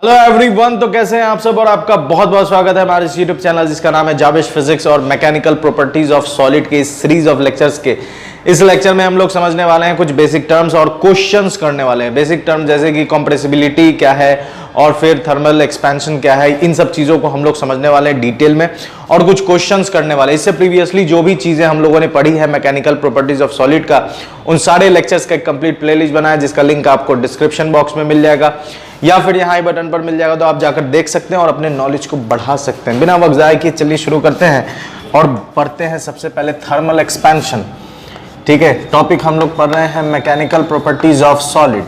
Hello everyone, तो कैसे हैं आप सब और आपका बहुत बहुत स्वागत है हमारे इस यूट्यूब चैनल जिसका नाम है जाविश फिजिक्स और मैकेनिकल प्रॉपर्टीज ऑफ सॉलिड के इस सीरीज ऑफ लेक्चर्स के। इस लेक्चर में हम लोग समझने वाले हैं कुछ बेसिक टर्म्स और क्वेश्चंस करने वाले हैं। बेसिक टर्म जैसे कि कंप्रेसिबिलिटी क्या है और फिर थर्मल एक्सपेंशन क्या है, इन सब चीजों को हम लोग समझने वाले हैं डिटेल में और कुछ क्वेश्चंस करने वाले हैं। इससे प्रीवियसली जो भी चीजें हम लोगों ने पढ़ी है मैकेनिकल प्रॉपर्टीज ऑफ सॉलिड का, उन सारे लेक्चर्स का एक कंप्लीट प्लेलिस्ट बनाया जिसका लिंक आपको डिस्क्रिप्शन बॉक्स में मिल जाएगा या फिर यहाँ आई बटन पर मिल जाएगा, तो आप जाकर देख सकते हैं और अपने नॉलेज को बढ़ा सकते हैं। बिना वक्त ज़ाय किए चलिए शुरू करते हैं और पढ़ते हैं सबसे पहले थर्मल एक्सपेंशन। ठीक है, टॉपिक हम लोग पढ़ रहे हैं mechanical properties of solid.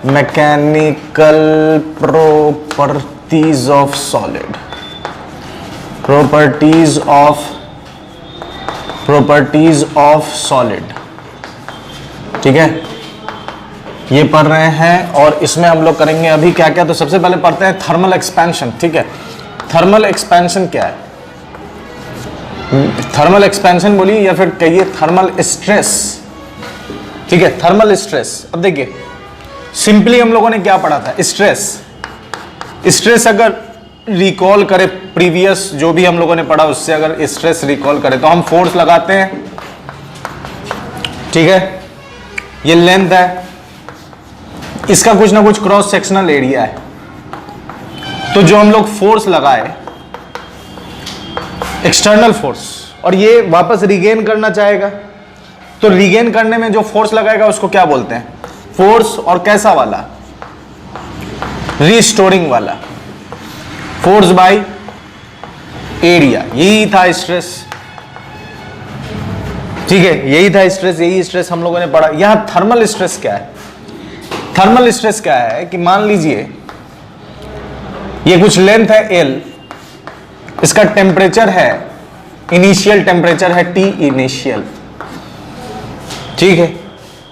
Mechanical properties of solid, properties of solid. ठीक है, ये पढ़ रहे हैं और इसमें हम लोग करेंगे अभी क्या क्या। तो सबसे पहले पढ़ते हैं थर्मल एक्सपेंशन। ठीक है, थर्मल एक्सपेंशन क्या है? थर्मल एक्सपेंशन बोलिए या फिर कहिए थर्मल स्ट्रेस। ठीक है, थर्मल स्ट्रेस। अब देखिए सिंपली हम लोगों ने क्या पढ़ा था, स्ट्रेस अगर रिकॉल करें प्रीवियस जो भी हम लोगों ने पढ़ा उससे अगर स्ट्रेस रिकॉल करें तो हम फोर्स लगाते हैं। ठीक है, ये लेंथ है, इसका कुछ ना कुछ क्रॉस सेक्शनल एरिया है। तो जो हम लोग फोर्स लगाए एक्सटर्नल फोर्स और ये वापस रिगेन करना चाहेगा, तो रिगेन करने में जो फोर्स लगाएगा उसको क्या बोलते हैं? फोर्स। और कैसा वाला? रिस्टोरिंग वाला। फोर्स बाय एरिया, यही था स्ट्रेस। ठीक है, यही था स्ट्रेस, यही स्ट्रेस हम लोगों ने पढ़ा। यहां थर्मल स्ट्रेस क्या है? थर्मल स्ट्रेस क्या है कि मान लीजिए ये कुछ लेंथ है L, इसका टेम्परेचर है, इनिशियल टेम्परेचर है T इनिशियल। ठीक है,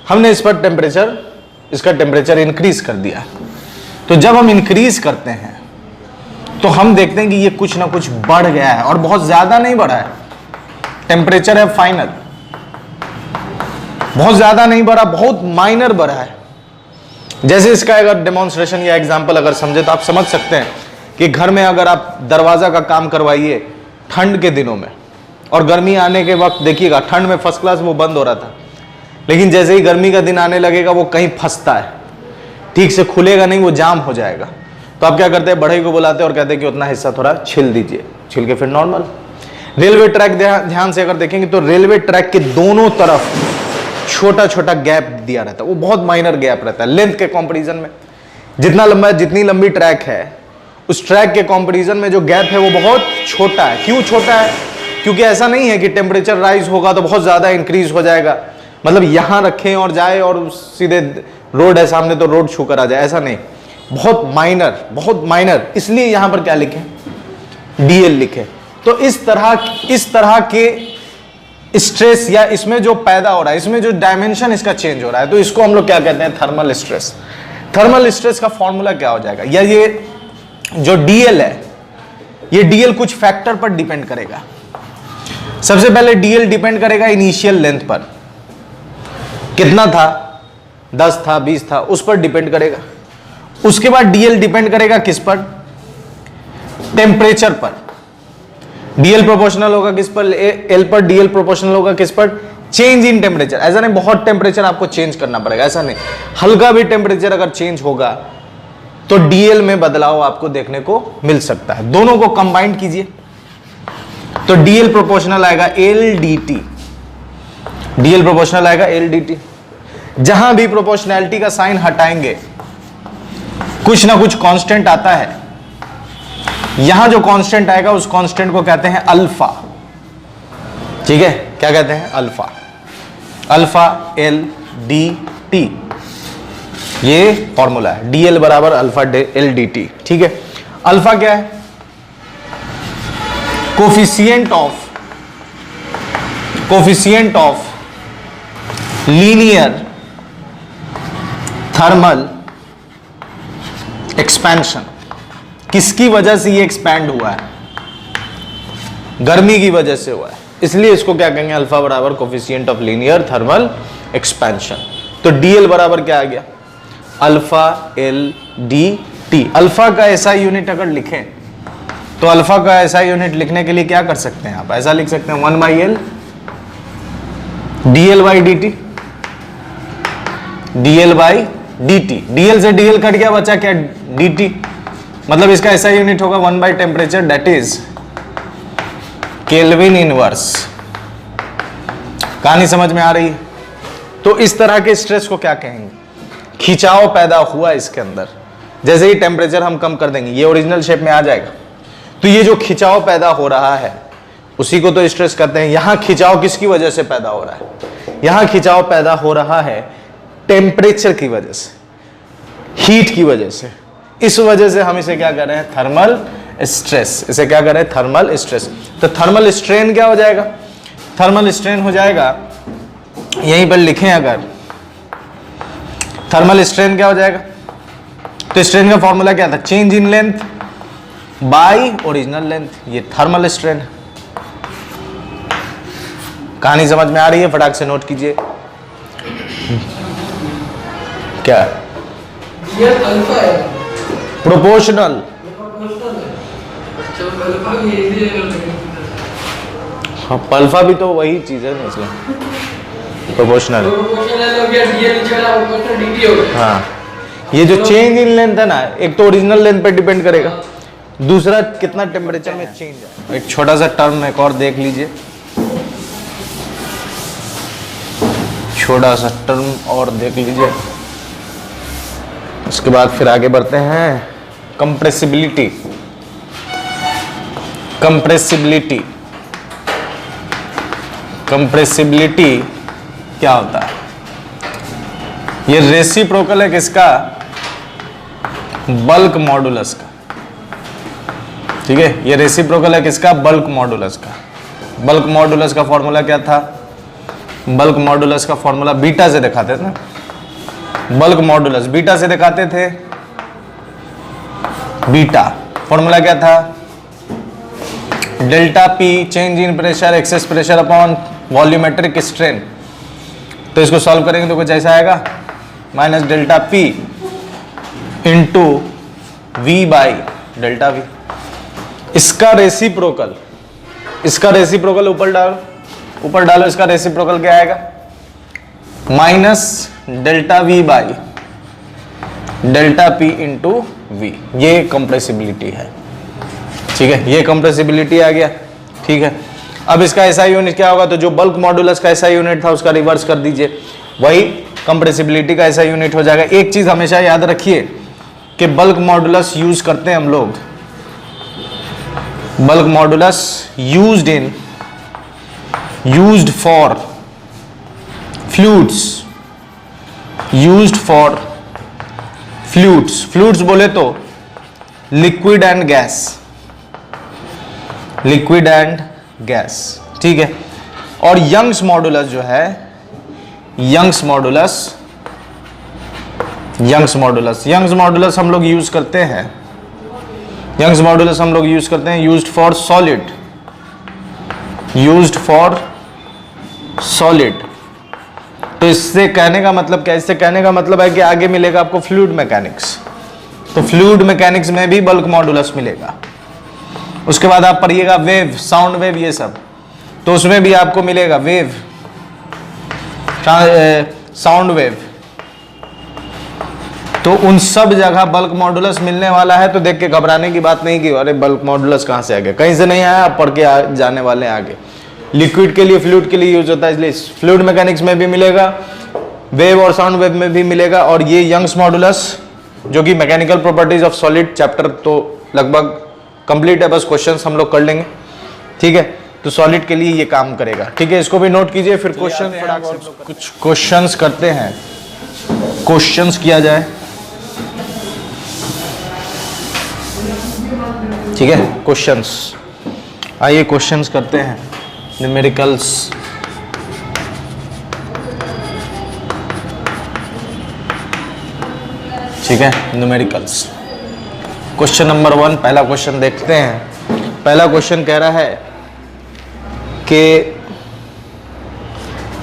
हमने इस पर टेम्परेचर, इसका टेम्परेचर इंक्रीज कर दिया। तो जब हम इंक्रीज करते हैं तो हम देखते हैं कि ये कुछ ना कुछ बढ़ गया है और बहुत ज्यादा नहीं बढ़ा है। टेम्परेचर है फाइनल, बहुत ज्यादा नहीं बढ़ा, बहुत माइनर बढ़ा है। जैसे इसका अगर डेमोन्स्ट्रेशन या एग्जांपल अगर समझे तो आप समझ सकते हैं कि घर में अगर आप दरवाजा का काम करवाइए ठंड के दिनों में और गर्मी आने के वक्त देखिएगा, ठंड में फर्स्ट क्लास वो बंद हो रहा था, लेकिन जैसे ही गर्मी का दिन आने लगेगा वो कहीं फंसता है, ठीक से खुलेगा नहीं, वो जाम हो जाएगा। तो आप क्या करते हैं, बढ़ई को बुलाते हैं और कहते हैं कि उतना हिस्सा थोड़ा छिल दीजिए, छिल के फिर नॉर्मल। रेलवे ट्रैक ध्यान से अगर देखेंगे तो रेलवे ट्रैक के दोनों तरफ छोटा छोटा गैप दिया रहता है, वो बहुत माइनर गैप रहता है लेंथ के कंपैरिजन में। जितना लंबा, जितनी लंबी ट्रैक है उस ट्रैक के कंपैरिजन में जो गैप है वो बहुत छोटा है। क्यों छोटा है? क्योंकि ऐसा नहीं है कि टेम्परेचर राइज होगा तो बहुत ज्यादा इंक्रीज हो जाएगा, मतलब यहां रखें और जाए और सीधे रोड है सामने तो रोड छू कर आ जाए, ऐसा नहीं। बहुत माइनर, बहुत माइनर, इसलिए यहां पर क्या लिखे? डीएल लिखे। तो इस तरह के स्ट्रेस या इसमें जो पैदा हो रहा है, इसमें जो डायमेंशन इसका चेंज हो रहा है, तो इसको हम लोग क्या कहते हैं? Thermal stress. थर्मल स्ट्रेस का फॉर्मूला क्या हो जाएगा? या ये जो डीएल है, ये डीएल कुछ फैक्टर पर डिपेंड करेगा। सबसे पहले डीएल डिपेंड करेगा इनिशियल लेंथ पर, कितना था, 10 था, 20 था, उस पर डिपेंड करेगा। उसके बाद डीएल डिपेंड करेगा किस पर? टेम्परेचर पर। डीएल प्रोपोर्शनल होगा किस पर? एल पर। डीएल प्रोपोर्शनल होगा किस पर? Change in temperature. ऐसा नहीं बहुत टेम्परेचर आपको चेंज करना पड़ेगा, ऐसा नहीं, हल्का भी टेम्परेचर अगर चेंज होगा तो डीएल में बदलाव आपको देखने को मिल सकता है। दोनों को कंबाइन कीजिए तो डीएल प्रोपोर्शनल आएगा L D T. DL proportional आएगा एल डी टी। जहां भी प्रोपोर्शनैलिटी का साइन हटाएंगे कुछ ना कुछ कांस्टेंट आता है। यहां जो कांस्टेंट आएगा उस कांस्टेंट को कहते हैं अल्फा। ठीक है, क्या कहते हैं? Alpha. Alpha L D T, ये फॉर्मूला है। डीएल बराबर अल्फा एल डी टी। ठीक है, अल्फा क्या है? Coefficient of linear thermal expansion. किसकी वजह से ये एक्सपैंड हुआ है? गर्मी की वजह से हुआ है, इसलिए इसको क्या कहेंगे? अल्फा बराबर coefficient of linear thermal expansion. तो डीएल बराबर क्या आ गया? Alpha L D T. Alpha का एसआई यूनिट अगर लिखें तो अल्फा का एसआई यूनिट लिखने के लिए क्या कर सकते हैं आप, ऐसा लिख सकते हैं 1/L dl/dt, dl/dt। dl से dl कट गया, बचा क्या, dt। मतलब इसका ऐसा यूनिट होगा 1/टेम्परेचर, दैट इज केल्विन इनवर्स। कहानी समझ में आ रही है? तो इस तरह के स्ट्रेस को क्या कहेंगे, खिंचाव पैदा हुआ इसके अंदर। जैसे ही टेम्परेचर हम कम कर देंगे ये ओरिजिनल शेप में आ जाएगा। तो ये जो खिंचाव पैदा हो रहा है उसी को तो स्ट्रेस कहते हैं। यहां खिंचाव किसकी वजह से पैदा हो रहा है, यहां खिंचाव पैदा हो रहा है टेम्परेचर की वजह से, हीट की वजह से। इस वजह से हम इसे क्या कर रहे हैं, थर्मल स्ट्रेस। इसे क्या कर रहे हैं, थर्मल स्ट्रेस। तो थर्मल स्ट्रेन क्या हो जाएगा, थर्मल स्ट्रेन हो जाएगा, यहीं पर लिखें अगर, थर्मल स्ट्रेन क्या हो जाएगा, तो स्ट्रेन का फॉर्मूला क्या था, change in length bye original length. ये थर्मल स्ट्रेन है। कहानी समझ में आ रही है, फटाक से नोट कीजिए। क्या ये अल्फा है, प्रोपोर्शनल, हाँ अल्फा भी तो वही चीज है ना, इसलिए प्रोपोर्शनल। हाँ, ये जो चेंज इन लेंथ है ना, एक तो ओरिजिनल लेंथ पे डिपेंड करेगा, दूसरा कितना टेम्परेचर में चेंज है। एक छोटा सा टर्म एक और देख लीजिए, छोटा सा टर्म और देख लीजिए, उसके बाद फिर आगे बढ़ते हैं। कंप्रेसिबिलिटी, कंप्रेसिबिलिटी, कंप्रेसिबिलिटी क्या होता है, ये रेसिप्रोकल है किसका, बल्क मॉडुलस का। ठीक है, ये रेसिप्रोकल है किसका, बल्क मॉडुलस का। बल्क मॉडुलस का फॉर्मूला क्या था, बल्क मॉडुलस का फॉर्मूला बीटा से दिखाते थे ना, बल्क मॉडुलस बीटा से दिखाते थे। बीटा फॉर्मूला क्या था, delta P change in pressure excess pressure upon volumetric strain. तो इसको सॉल्व करेंगे तो कुछ ऐसा आएगा, minus delta P into V by delta V. इसका रेसिप्रोकल, इसका रेसिप्रोकल ऊपर डालो, ऊपर डालो, इसका रेसिप्रोकल क्या आएगा, minus delta V by delta P into V. ये कंप्रेसिबिलिटी है। ठीक है, ये कंप्रेसिबिलिटी आ गया। ठीक है, अब इसका ऐसा यूनिट क्या होगा, तो जो बल्क मॉडुलस का ऐसा यूनिट था उसका रिवर्स कर दीजिए, वही कंप्रेसिबिलिटी का ऐसा यूनिट हो जाएगा। एक चीज हमेशा याद रखिए कि बल्क मॉडुलस यूज करते हैं हम लोग, bulk modulus used in, used for fluids, used for fluids. Fluids बोले तो liquid and gas, liquid and gas. ठीक है, और यंग्स मॉडुलस जो है, Young's modulus, Young's modulus, Young's modulus हम लोग यूज करते हैं, यंग्स मॉडुलस हम लोग यूज करते हैं used for solid, used for solid. तो इससे कहने का मतलब क्या, इससे कहने का मतलब है कि आगे मिलेगा आपको फ्लूइड मैकेनिक्स, तो फ्लूइड मैकेनिक्स में भी बल्क मॉडुलस मिलेगा। उसके बाद आप पढ़िएगा वेव, साउंड वेव, ये सब, तो उसमें भी आपको मिलेगा वेव, साउंड वेव। तो उन सब जगह बल्क मॉडुलस मिलने वाला है। तो देख के घबराने की बात नहीं की, अरे बल्क मॉडुलस कहां से आ गया, कहीं से नहीं आया, आप पढ़ के जाने वाले हैं आगे। लिक्विड के लिए, फ्लूइड के लिए यूज होता है, इसलिए फ्लूइड मैकेनिक्स में भी मिलेगा, वेव और साउंड वेव में भी मिलेगा। और ये यंग्स मॉडुलस जो कि mechanical properties of solid chapter तो लगभग कंप्लीट है, बस क्वेश्चंस हम लोग कर लेंगे। ठीक है, तो सॉलिड के लिए ये काम करेगा। ठीक है, इसको भी नोट कीजिए। फिर क्वेश्चन, कुछ क्वेश्चंस करते हैं, क्वेश्चंस किया जाए। ठीक है, क्वेश्चंस, आइए क्वेश्चंस करते हैं। न्यूमेरिकल्स, ठीक है, न्यूमेरिकल्स। क्वेश्चन नंबर 1, पहला क्वेश्चन देखते हैं। पहला क्वेश्चन कह रहा है कि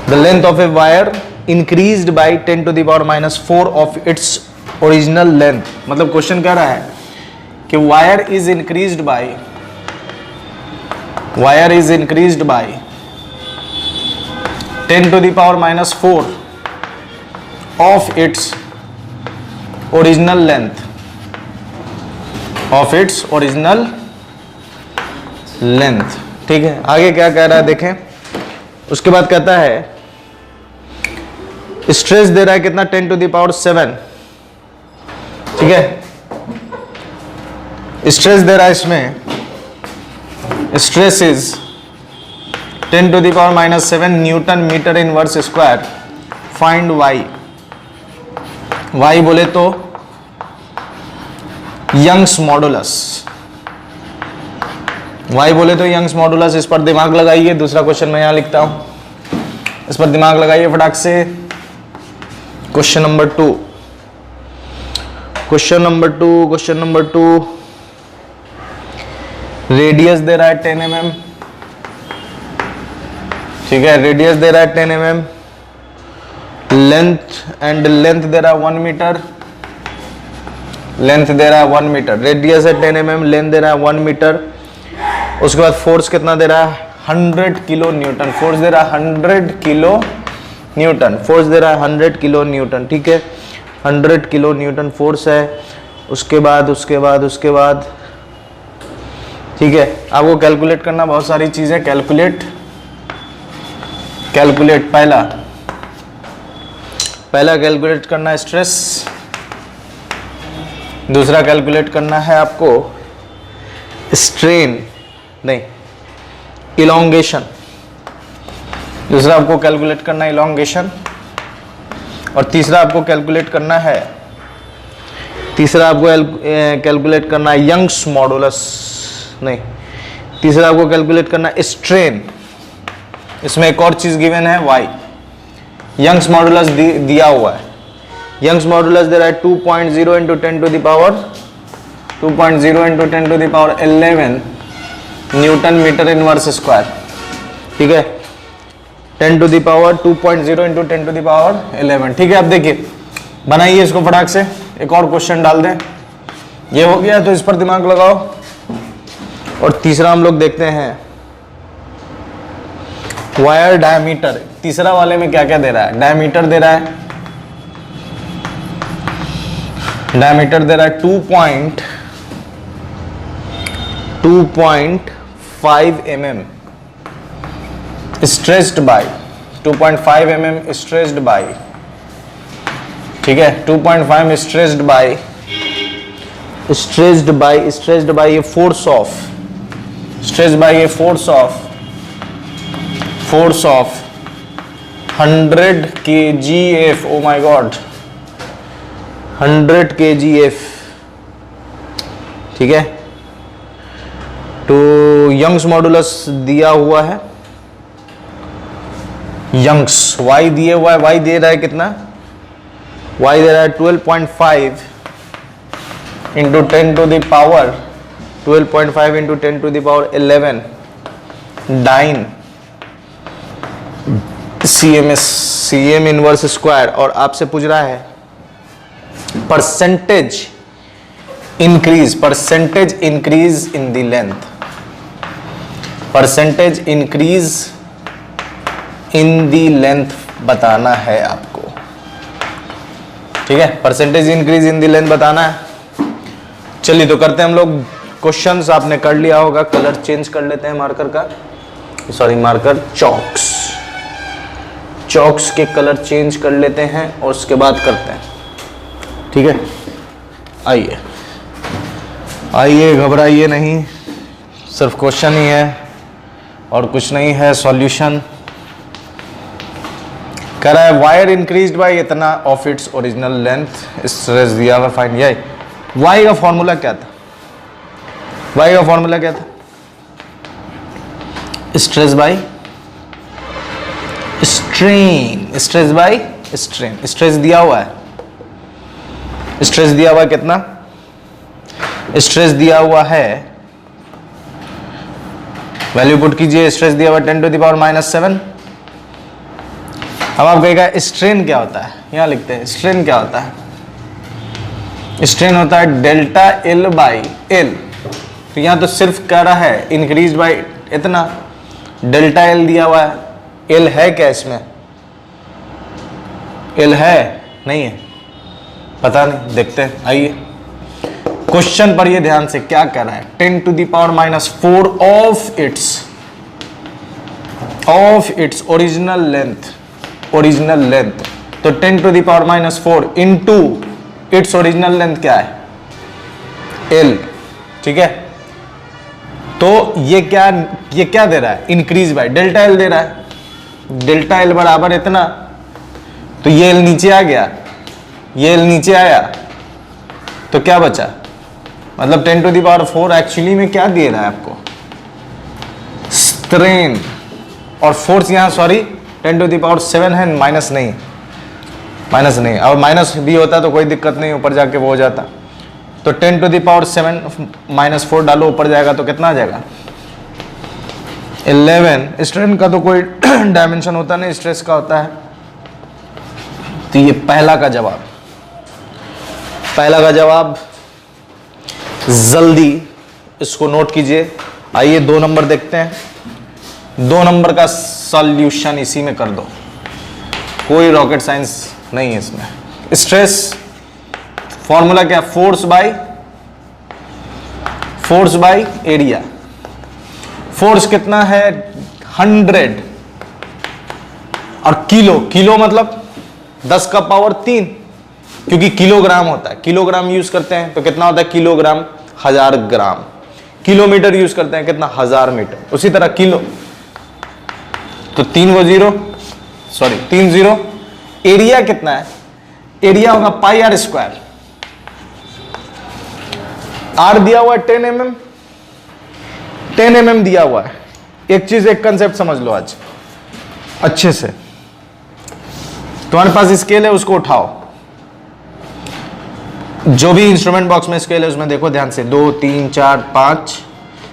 the length of a wire increased by 10⁻⁻⁴ of its original length, मतलब क्वेश्चन कह रहा है कि wire is increased by 10 to the power minus 4 of its original length, ठीक है। आगे क्या कह रहा है देखें, उसके बाद कहता है स्ट्रेस दे रहा है कितना, 10 to the power 7, ठीक है। स्ट्रेस दे रहा है इसमें, stress is 10 to the power minus 7 newton metre inverse square, find Y बोले तो यंग्स मॉडुलस, यंग्स मॉडुलस। इस पर दिमाग लगाइए, दूसरा क्वेश्चन मैं यहां लिखता हूं, इस पर दिमाग लगाइए फटाक से। क्वेश्चन नंबर टू, रेडियस दे रहा है 10 mm, ठीक है, रेडियस दे रहा है 10 mm, लेंथ दे रहा है 1 मीटर, रेडियस है 10 mm, लेंथ दे रहा है 1 मीटर। उसके बाद फोर्स कितना दे रहा है, 100 किलो न्यूटन, फोर्स दे रहा है 100 किलो न्यूटन, ठीक है, 100 किलो न्यूटन फोर्स है। उसके बाद ठीक है, आपको कैलकुलेट करना बहुत सारी चीजें, कैलकुलेट पहला कैलकुलेट करना है स्ट्रेस, दूसरा कैलकुलेट करना है आपको स्ट्रेन, नहीं इलोंगेशन, दूसरा आपको कैलकुलेट करना है इलोंगेशन, और तीसरा आपको कैलकुलेट करना है यंग्स मॉडुलस, नहीं, तीसरा आपको कैलकुलेट करना है स्ट्रेन। इसमें एक और चीज गिवन है वाई, यंग्स मॉडुलस दिया हुआ है, यंग्स मॉडुलस दे रहा है 2.0 into 10 to the power 11 newton metre inverse square, ठीक है, 10 to the power 2.0 into 10 to the power 11, ठीक है। अब देखिए, बनाइए इसको फटाक से, एक और क्वेश्चन डाल दें, ये हो गया तो इस पर दिमाग लगाओ। और तीसरा हम लोग देखते हैं वायर डायमीटर, तीसरा वाले में क्या क्या दे रहा है, डायमीटर दे रहा है 2.5 mm stressed by 2.5 mm stressed by, ठीक है, 2.5 स्ट्रेस्ड बाय ये force of 100 kgf, oh my god 100 kgf, ठीक है। तो यंग्स मॉडुलस दिया हुआ है, यंग्स वाई दिए हुआ है, वाई दे रहा है कितना, वाई दे रहा है 12.5 into 10 to the power 12.5 into 10 to the power 11 dyne cm inverse square. और आपसे पूछ रहा है percentage increase in the length, बताना है आपको, ठीक है, percentage increase in the length बताना है। चलिए तो करते हैं हम लोग क्वेश्चंस, आपने कर लिया होगा, कलर चेंज कर लेते हैं मार्कर चॉक्स के कलर चेंज कर लेते हैं और उसके बाद करते हैं, ठीक है। आइए घबराइए नहीं, सिर्फ क्वेश्चन ही है और कुछ नहीं है, सॉल्यूशन। कह रहा है वायर इंक्रीज्ड बाय इतना of its original length, stress दिया हुआ, फाइंड। ये वाई का फॉर्मूला क्या था, स्ट्रेस बाय स्ट्रेन, स्ट्रेस दिया हुआ है, कितना, स्ट्रेस दिया हुआ है, वैल्यू पुट कीजिए, स्ट्रेस दिया हुआ 10 to the power -7। अब आप कहेगा स्ट्रेन क्या होता है, यहां लिखते हैं स्ट्रेन क्या होता है, स्ट्रेन होता है डेल्टा एल बाई एल। तो यहां तो सिर्फ कह रहा है इंक्रीज बाई इतना, डेल्टा एल दिया हुआ है, एल है क्या इसमें? एल है नहीं है, पता नहीं, देखते हैं। आइए क्वेश्चन पर ये ध्यान से क्या कह रहा है, 10 to the power minus 4 of its original length. तो 10 to the power minus 4 into its original length क्या है? एल। ठीक है, तो ये क्या दे रहा है? इंक्रीज बाय डेल्टा एल दे रहा है। डेल्टा एल बराबर इतना, तो ये एल नीचे आ गया, ये एल नीचे आया, तो क्या बचा? मतलब 10 to the power 4 एक्चुअली में क्या दे रहा है आपको? स्ट्रेन। और फोर्स यहां सॉरी 10 to the power 7 है, माइनस नहीं, और माइनस भी होता तो कोई दिक्कत नहीं, ऊपर जाके वो हो जाता। तो 10 to the power 7 माइनस 4 डालो, ऊपर जाएगा तो कितना आ जाएगा? 11। स्ट्रेन का तो कोई डायमेंशन होता नहीं, स्ट्रेस का होता है। तो ये पहला का जवाब जल्दी इसको नोट कीजिए। आइए 2 नंबर देखते हैं। 2 नंबर का सॉल्यूशन इसी में कर दो, कोई रॉकेट साइंस नहीं है इसमें। स्ट्रेस फॉर्मूला क्या? Force by area. फोर्स कितना है? 100, और किलो मतलब 10 का पावर 3, क्योंकि किलोग्राम होता है, किलोग्राम यूज करते हैं तो कितना होता है? किलोग्राम 1000 ग्राम। किलोमीटर यूज करते हैं कितना? 1000 मीटर। उसी तरह किलो, तो 3 0। एरिया कितना है? एरिया होगा पाई आर स्क्वायर। आर दिया हुआ है 10 mm दिया हुआ है। एक चीज, एक कंसेप्ट समझ लो आज अच्छे से। तुम्हारे पास स्केल है, उसको उठाओ, जो भी इंस्ट्रूमेंट बॉक्स में स्केल है उसमें देखो ध्यान से। 2 3 4 5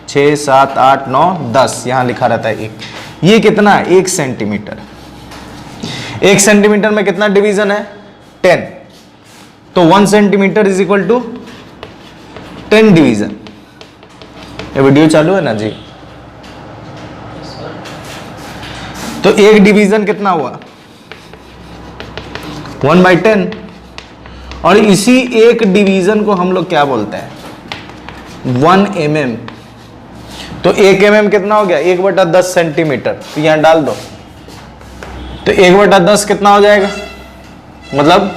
6 7 8 9 10 यहां लिखा रहता है 1। ये कितना है? 1 सेंटीमीटर। 1 सेंटीमीटर में कितना डिवीजन है? 10। तो 1 centimetre is equal to 10 division. ये वीडियो चालू है ना जी? तो एक डिवीजन कितना हुआ? 1/10। और इसी एक डिवीजन को हम लोग क्या बोलते हैं? 1 mm। तो 1 mm कितना हो गया? 1/10 सेंटीमीटर। तो यहां डाल दो, तो 1/10 कितना हो जाएगा? मतलब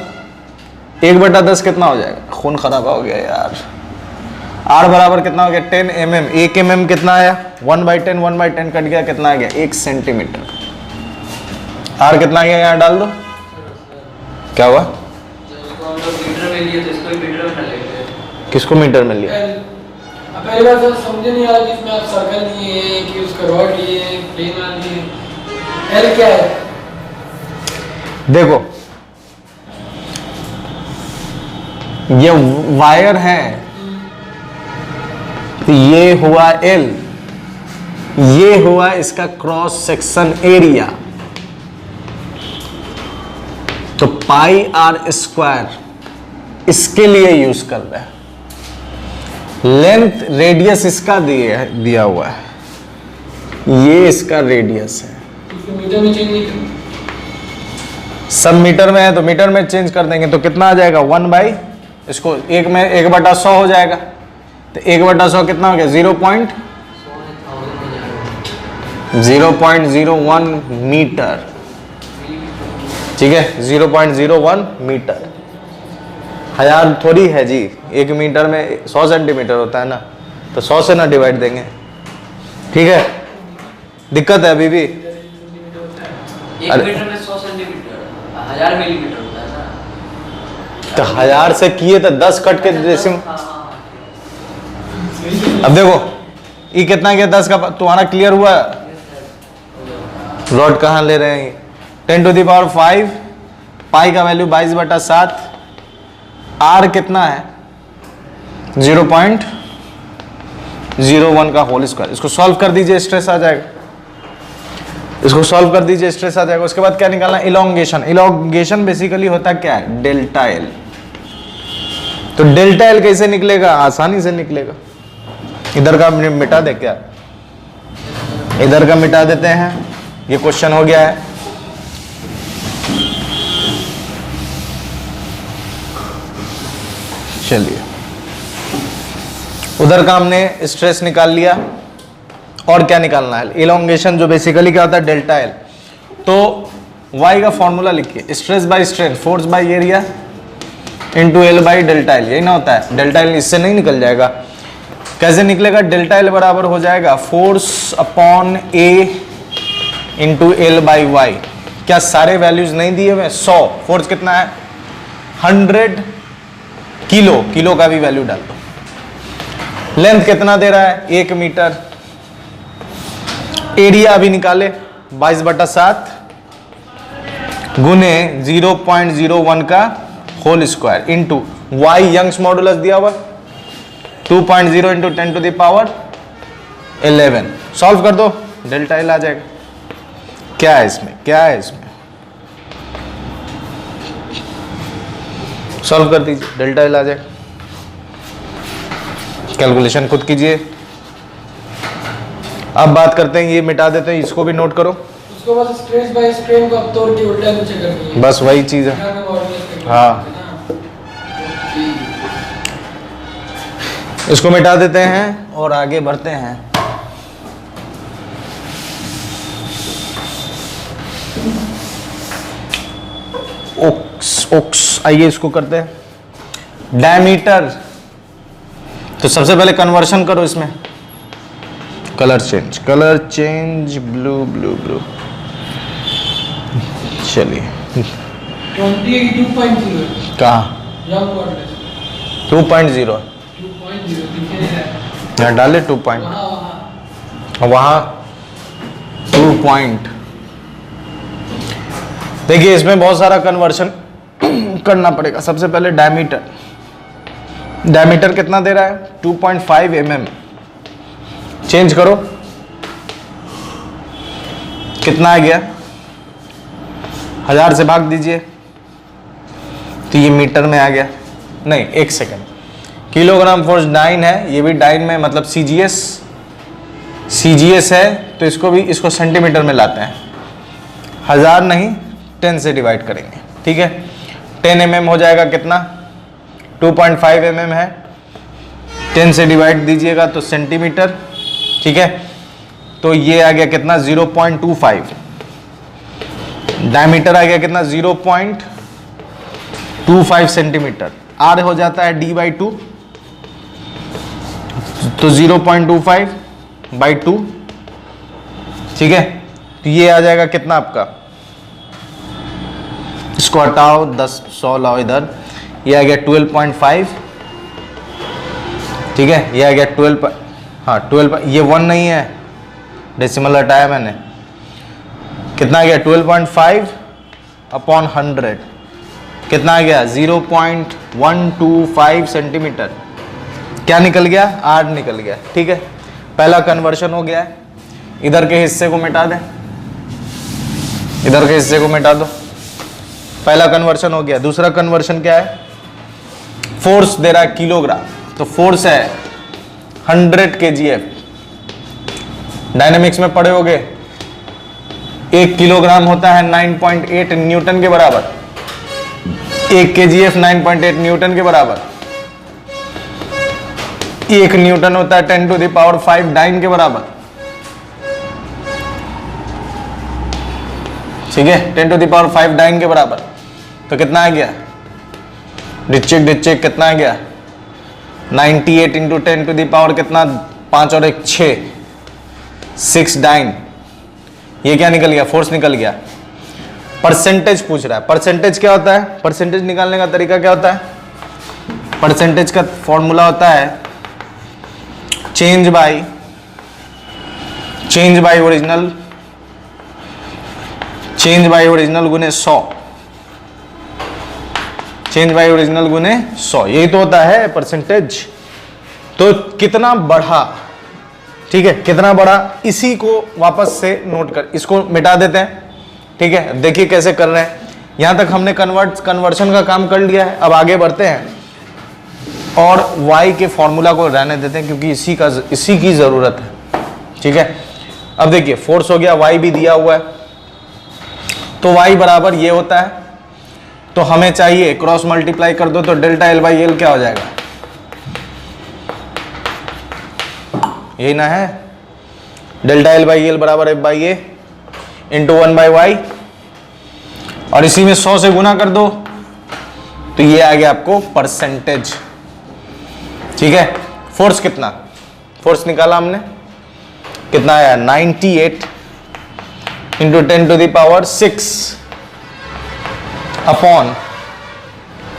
1/10 कितना हो जाएगा? खून खराबा हो गया यार। R बराबर कितना हो गया? 10 mm। 1 mm कितना आया? 1/10 कट गया, कितना आ गया? 1 सेंटीमीटर। R कितना आ गया? यहाँ डाल दो। क्या हुआ? किसको मीटर में लिया? पहली बार तो समझ नहीं आ रहा कि इसमें आप सर्कल लिए हैं कि उसका रॉड लिए हैं, प्लेन मान लिए। एल क्या है? देखो ये वायर है, तो ये हुआ L, ये हुआ इसका क्रॉस सेक्शन एरिया। तो पाई आर स्क्वायर इसके लिए यूज कर रहे हैं। लेंथ रेडियस इसका दिया हुआ है, ये इसका रेडियस है। मीटर में चेंज नहीं करना, सब मीटर में है तो मीटर में चेंज कर देंगे। तो कितना आ जाएगा? 1 इसको 1 में 1/100 हो जाएगा। तो 1/100 कितना हो गया? 0.01 मीटर। ठीक है, 0.01 मीटर। 1000 थोड़ी है जी, 1 मीटर में 100 सेंटीमीटर होता है ना, तो 100 से ना डिवाइड देंगे। ठीक है, दिक्कत है अभी भी? 1 मीटर में 100 सेंटीमीटर 1000 मिलीमीटर होता है ना। तो 1000 से किए तो 10 कट के डेसिमल। अब देखो ये कितना गया? 10 का। तुम्हारा क्लियर हुआ? रॉड कहाँ ले रहे हैं? 10 to the power 5, पाई का वैल्यू 22/7। आर कितना है? 0.01 का होल स्क्वायर। इसको सॉल्व कर दीजिए, स्ट्रेस आ जाएगा। इसको सॉल्व कर दीजिए, स्ट्रेस आ जाएगा। उसके बाद क्या निकालना? इलॉन्गेशन। इलॉन्गेशन बेसिकली होता क्या है? Delta L. तो डेल्टा एल कैसे निकलेगा? आसानी से निकलेगा। इधर का मिटा दे क्या, इधर का मिटा देते हैं, ये क्वेश्चन हो गया है। चलिए, उधर का हमने स्ट्रेस निकाल लिया, और क्या निकालना है? इलोंगेशन, जो बेसिकली क्या होता है? Delta L. तो y का फॉर्मूला लिखिए, stress by strain, force by area into L by delta L, यही ना होता है? डेल्टा एल इससे नहीं निकल जाएगा। कैसे निकलेगा? डेल्टा एल बराबर हो जाएगा force upon A into L by Y. क्या सारे वैल्यूज नहीं दिए हुए? 100, फोर्स कितना है? 100 किलो, किलो का भी वैल्यू डाल दो। लेंथ कितना दे रहा है? 1 मीटर। एरिया अभी निकाले, 22/7 गुने 0.01 का whole square into Y, Young's modulus दिया हुआ 2.0 इंटू 10⁻11। सॉल्व कर दो, डेल्टा एल आ जाएगा। क्या है इसमें? क्या है इसमें? सॉल्व कर दीजिए, डेल्टा एल आ जाएगा। कैलकुलेशन खुद कीजिए। अब बात करते हैं, ये मिटा देते हैं, इसको भी नोट करो। उसके बाद स्ट्रेस बाय स्ट्रेन को अब तोड़ के उल्टा नीचे करनी है, बस वही चीज है। हाँ, इसको मिटा देते हैं और आगे बढ़ते हैं। ओक्स, ओक्स, आइए इसको करते हैं। डायमीटर, तो सबसे पहले कन्वर्शन करो इसमें। Colour change, colour change, blue blue blue. चलिए 22.0 कहाँ? यंग मॉडुलस 2.0 2.0 दिखे नहीं रहा। यहाँ डाले 2 पॉइंट, वहाँ 2 पॉइंट। देखिए इसमें बहुत सारा कन्वर्शन करना पड़ेगा। सबसे पहले डायमीटर, डायमीटर कितना दे रहा है? 2.5 mm। चेंज करो, कितना आ गया? 1000 से भाग दीजिए तो ये मीटर में आ गया। नहीं, 1 सेकंड। किलोग्राम फोर्स डाइन है, ये भी डाइन में, मतलब सीजीएस है, तो इसको भी, इसको सेंटीमीटर में लाते हैं। 1000 नहीं, 10 से डिवाइड करेंगे, ठीक है? 10 mm हो जाएगा कितना? 2.5 mm है, 10 से डिवाइड दीजिएगा तो सेंटीमीटर, ठीक है? तो ये आ गया कितना? 0.25। डायमीटर आ गया कितना? 0.25 सेंटीमीटर। आर हो जाता है d/2, तो 0.25/2, ठीक है? तो ये आ जाएगा कितना आपका? इसको हटाओ, 10 100 लाओ इधर, ये आ गया 12.5, ठीक है? ये आ गया 12, हाँ 12, ये 1 नहीं है, डेसिमल हटाया मैंने। कितना आ गया? 12.5/100, कितना आ गया? 0.125 सेंटीमीटर। क्या निकल गया? आर निकल गया, ठीक है? पहला कन्वर्शन हो गया है। इधर के हिस्से को मिटा दें, इधर के हिस्से को मिटा दो। पहला कन्वर्शन हो गया। दूसरा कन्वर्शन क्या है? फोर्स दे रहा है किलोग्राम, तो फोर्स है 100 kgf। डायनामिक्स में पढ़े होगे, 1 किलोग्राम होता है 9.8 न्यूटन के बराबर, 1 kgf 9.8 न्यूटन के बराबर, 1 न्यूटन होता है 10⁵ डाइन के बराबर, ठीक है? 10⁵ डाइन के बराबर। तो कितना आ गया? डिचेक कितना आ गया? 98 इंटू 10⁻, कितना? 5 और 1 6, 6 डाइन। ये क्या निकल गया? फोर्स निकल गया। परसेंटेज पूछ रहा है। परसेंटेज क्या होता है? परसेंटेज निकालने का तरीका क्या होता है? परसेंटेज का फॉर्मूला होता है change bye original, change bye original गुने 100, चेंज बाय ओरिजिनल गुने 100, यही तो होता है परसेंटेज। तो कितना बढ़ा, ठीक है? कितना बढ़ा, इसी को वापस से नोट कर, इसको मिटा देते हैं, ठीक है? देखिए कैसे कर रहे हैं। यहां तक हमने कन्वर्शन का काम कर लिया है। अब आगे बढ़ते हैं। और y के फॉर्मूला को रहने देते हैं क्योंकि इसी की ज़रूरत है, ठीक है। अब देखिए फोर्स हो गया, y भी दिया हुआ है, तो y बराबर ये होता है, तो हमें चाहिए क्रॉस मल्टीप्लाई कर दो तो डेल्टा एल बाई एल क्या हो जाएगा, यही ना है, डेल्टा एल बाई एल बराबर F by A into 1 by Y, और इसी में 100 से गुना कर दो तो ये आ गया आपको परसेंटेज, ठीक है। फोर्स कितना, फोर्स निकाला हमने, कितना आया 98 into 10 to the power 6 upon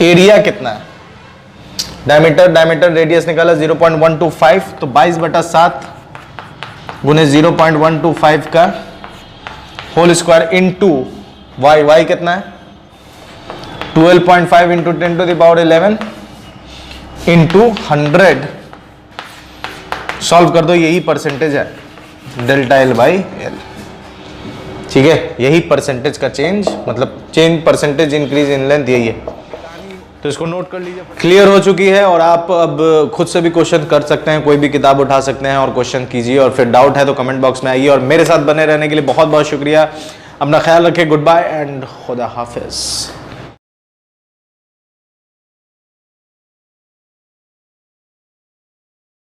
area कितना है, डायमीटर रेडियस निकाला 0.125, तो 22/7 गुने 0.125 का होल स्क्वायर इंटू वाई कितना है 12.5 into 10 to the power 11 into 100, solve कर दो, यही परसेंटेज है डेल्टा एल बाई एल, ठीक है। यही परसेंटेज का चेंज, मतलब change percentage increase in length यही है, तो इसको नोट कर लीजिए। क्लियर हो चुकी है और आप अब खुद से भी क्वेश्चन कर सकते हैं, कोई भी किताब उठा सकते हैं और क्वेश्चन कीजिए, और फिर डाउट है तो कमेंट बॉक्स में आइए, और मेरे साथ बने रहने के लिए बहुत बहुत शुक्रिया। अपना ख्याल रखिए, गुड बाय एंड खुदा हाफिज।